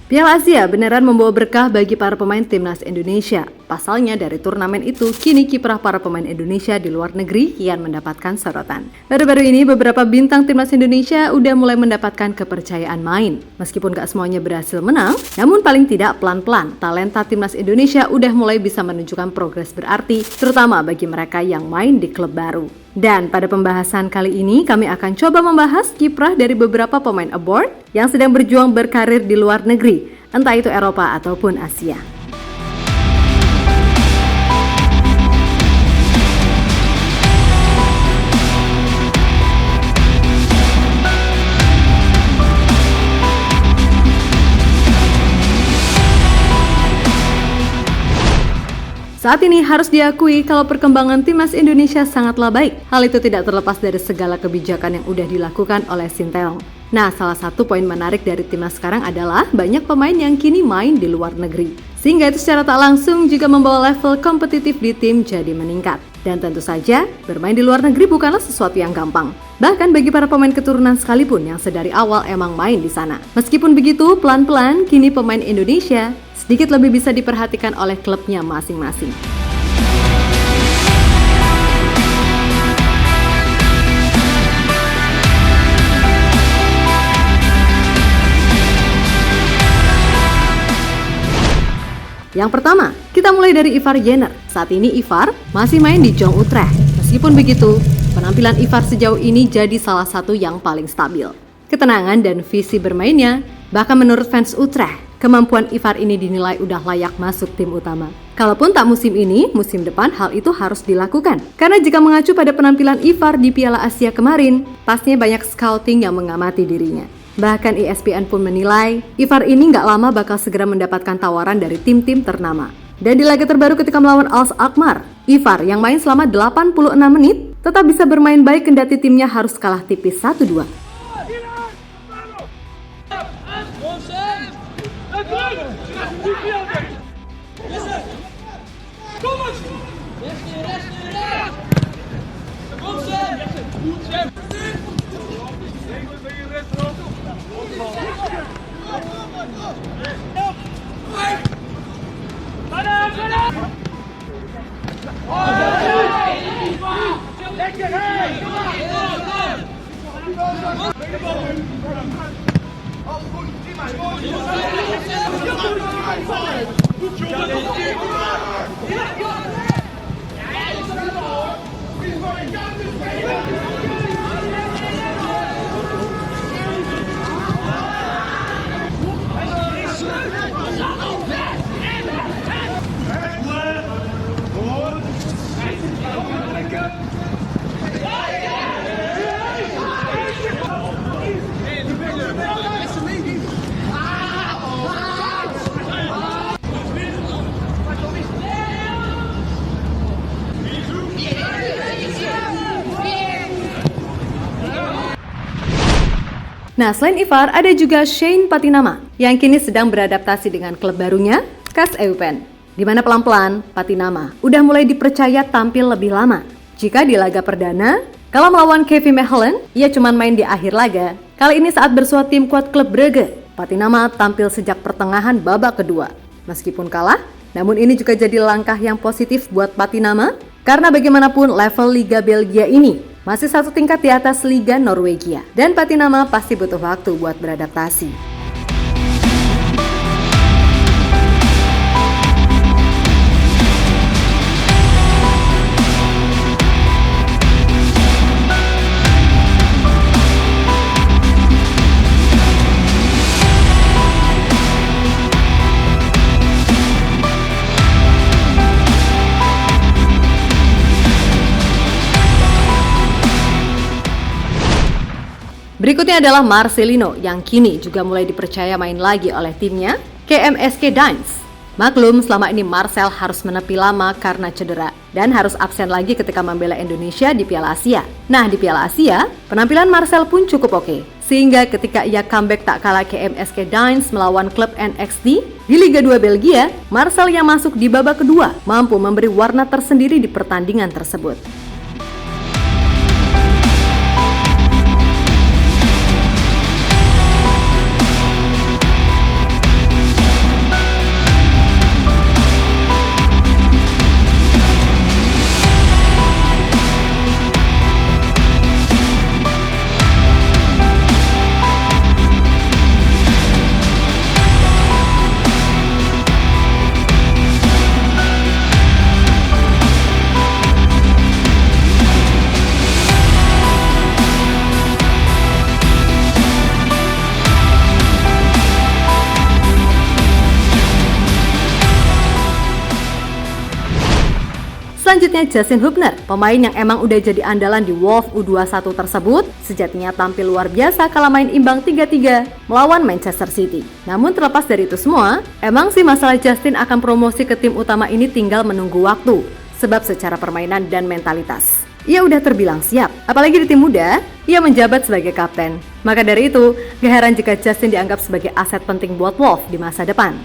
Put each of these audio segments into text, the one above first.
Piala Asia beneran membawa berkah bagi para pemain timnas Indonesia. Pasalnya dari turnamen itu, kini kiprah para pemain Indonesia di luar negeri kian mendapatkan sorotan. Baru-baru ini beberapa bintang timnas Indonesia udah mulai mendapatkan kepercayaan main. Meskipun gak semuanya berhasil menang, namun paling tidak pelan-pelan talenta timnas Indonesia udah mulai bisa menunjukkan progres berarti, terutama bagi mereka yang main di klub baru. Dan pada pembahasan kali ini kami akan coba membahas kiprah dari beberapa pemain abroad yang sedang berjuang berkarir di luar negeri, entah itu Eropa ataupun Asia. Saat ini harus diakui kalau perkembangan timnas Indonesia sangatlah baik. Hal itu tidak terlepas dari segala kebijakan yang udah dilakukan oleh Sinteyong. Nah, salah satu poin menarik dari timnas sekarang adalah banyak pemain yang kini main di luar negeri. Sehingga itu secara tak langsung juga membawa level kompetitif di tim jadi meningkat. Dan tentu saja, bermain di luar negeri bukanlah sesuatu yang gampang. Bahkan bagi para pemain keturunan sekalipun yang sedari awal emang main di sana. Meskipun begitu, pelan-pelan kini pemain Indonesia sedikit lebih bisa diperhatikan oleh klubnya masing-masing. Yang pertama, kita mulai dari Ivar Jenner. Saat ini Ivar masih main di Jong Utrecht. Meskipun begitu, penampilan Ivar sejauh ini jadi salah satu yang paling stabil. Ketenangan dan visi bermainnya, bahkan menurut fans Utrecht, kemampuan Ivar ini dinilai udah layak masuk tim utama. Kalaupun tak musim ini, musim depan hal itu harus dilakukan. Karena jika mengacu pada penampilan Ivar di Piala Asia kemarin, pastinya banyak scouting yang mengamati dirinya. Bahkan ESPN pun menilai, Ivar ini nggak lama bakal segera mendapatkan tawaran dari tim-tim ternama. Dan di laga terbaru ketika melawan Al Alkmaar, Ivar yang main selama 86 menit tetap bisa bermain baik kendati timnya harus kalah tipis 1-2. Nah, selain Ivar, ada juga Shane Patinama yang kini sedang beradaptasi dengan klub barunya, KAS Eupen. Di mana pelan-pelan, Patinama udah mulai dipercaya tampil lebih lama. Jika di laga perdana, kalau melawan Kevin Mechelen, ia cuma main di akhir laga. Kali ini saat bersua tim kuat klub Brugge, Patinama tampil sejak pertengahan babak kedua. Meskipun kalah, namun ini juga jadi langkah yang positif buat Patinama, karena bagaimanapun level Liga Belgia ini masih satu tingkat di atas Liga Norwegia. Dan Patinama pasti butuh waktu buat beradaptasi. Berikutnya adalah Marcelino yang kini juga mulai dipercaya main lagi oleh timnya, KMSK Deinze. Maklum selama ini Marcel harus menepi lama karena cedera dan harus absen lagi ketika membela Indonesia di Piala Asia. Nah, di Piala Asia, penampilan Marcel pun cukup oke. Sehingga ketika ia comeback tak kalah KMSK Deinze melawan klub NXT di Liga 2 Belgia, Marcel yang masuk di babak kedua mampu memberi warna tersendiri di pertandingan tersebut. Selanjutnya Justin Hubner, pemain yang emang udah jadi andalan di Wolves U21 tersebut, sejatinya tampil luar biasa kala main imbang 3-3 melawan Manchester City. Namun terlepas dari itu semua, emang sih masalah Justin akan promosi ke tim utama ini tinggal menunggu waktu, sebab secara permainan dan mentalitas ia udah terbilang siap. Apalagi di tim muda, ia menjabat sebagai kapten. Maka dari itu, gak heran jika Justin dianggap sebagai aset penting buat Wolves di masa depan.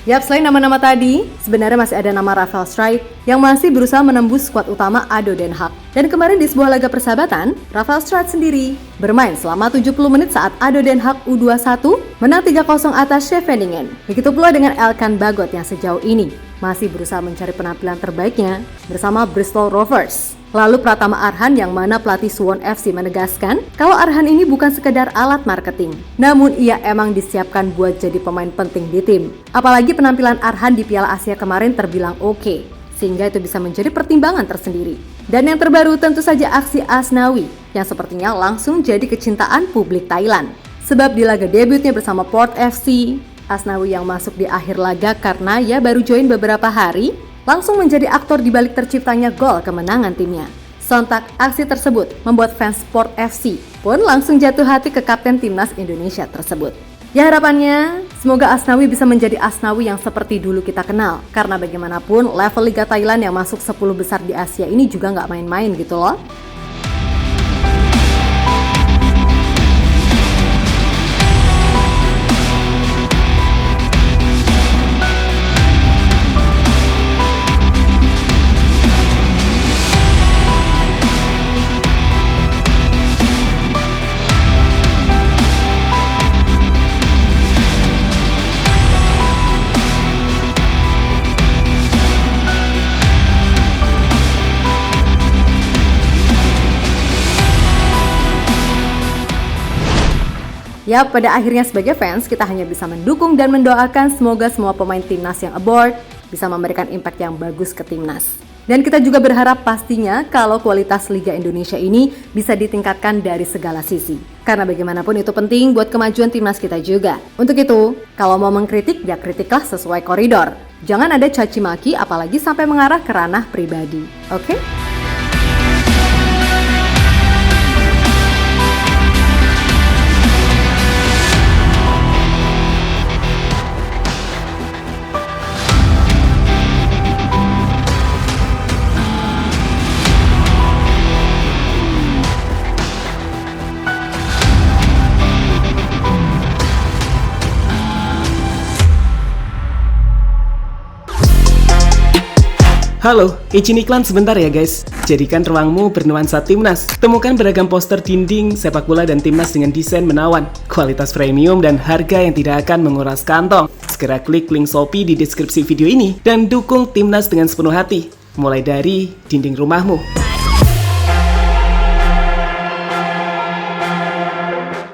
Yap, selain nama-nama tadi, sebenarnya masih ada nama Rafael Struijk yang masih berusaha menembus skuad utama ADO Den Haag. Dan kemarin di sebuah laga persahabatan, Rafael Struijk sendiri bermain selama 70 menit saat ADO Den Haag U21 menang 3-0 atas Scheveningen. Begitu pula dengan Elkan Bagot yang sejauh ini masih berusaha mencari penampilan terbaiknya bersama Bristol Rovers. Lalu Pratama Arhan yang mana pelatih Suwon FC menegaskan kalau Arhan ini bukan sekedar alat marketing, namun ia emang disiapkan buat jadi pemain penting di tim. Apalagi penampilan Arhan di Piala Asia kemarin terbilang oke, sehingga itu bisa menjadi pertimbangan tersendiri. Dan yang terbaru tentu saja aksi Asnawi yang sepertinya langsung jadi kecintaan publik Thailand. Sebab di laga debutnya bersama Port FC, Asnawi yang masuk di akhir laga karena ia baru join beberapa hari, langsung menjadi aktor di balik terciptanya gol kemenangan timnya. Sontak aksi tersebut membuat fans Sport FC pun langsung jatuh hati ke kapten timnas Indonesia tersebut. Ya harapannya, semoga Asnawi bisa menjadi Asnawi yang seperti dulu kita kenal. Karena bagaimanapun level Liga Thailand yang masuk 10 besar di Asia ini juga nggak main-main gitu loh. Ya, pada akhirnya sebagai fans, kita hanya bisa mendukung dan mendoakan semoga semua pemain timnas yang aboard bisa memberikan impact yang bagus ke timnas. Dan kita juga berharap pastinya kalau kualitas Liga Indonesia ini bisa ditingkatkan dari segala sisi. Karena bagaimanapun itu penting buat kemajuan timnas kita juga. Untuk itu, kalau mau mengkritik, ya kritiklah sesuai koridor. Jangan ada caci maki apalagi sampai mengarah ke ranah pribadi. Oke? Halo, izin iklan sebentar ya guys. Jadikan ruangmu bernuansa timnas. Temukan beragam poster dinding, sepak bola dan timnas dengan desain menawan, kualitas premium dan harga yang tidak akan menguras kantong. Segera klik link Shopee di deskripsi video ini dan dukung timnas dengan sepenuh hati. Mulai dari dinding rumahmu.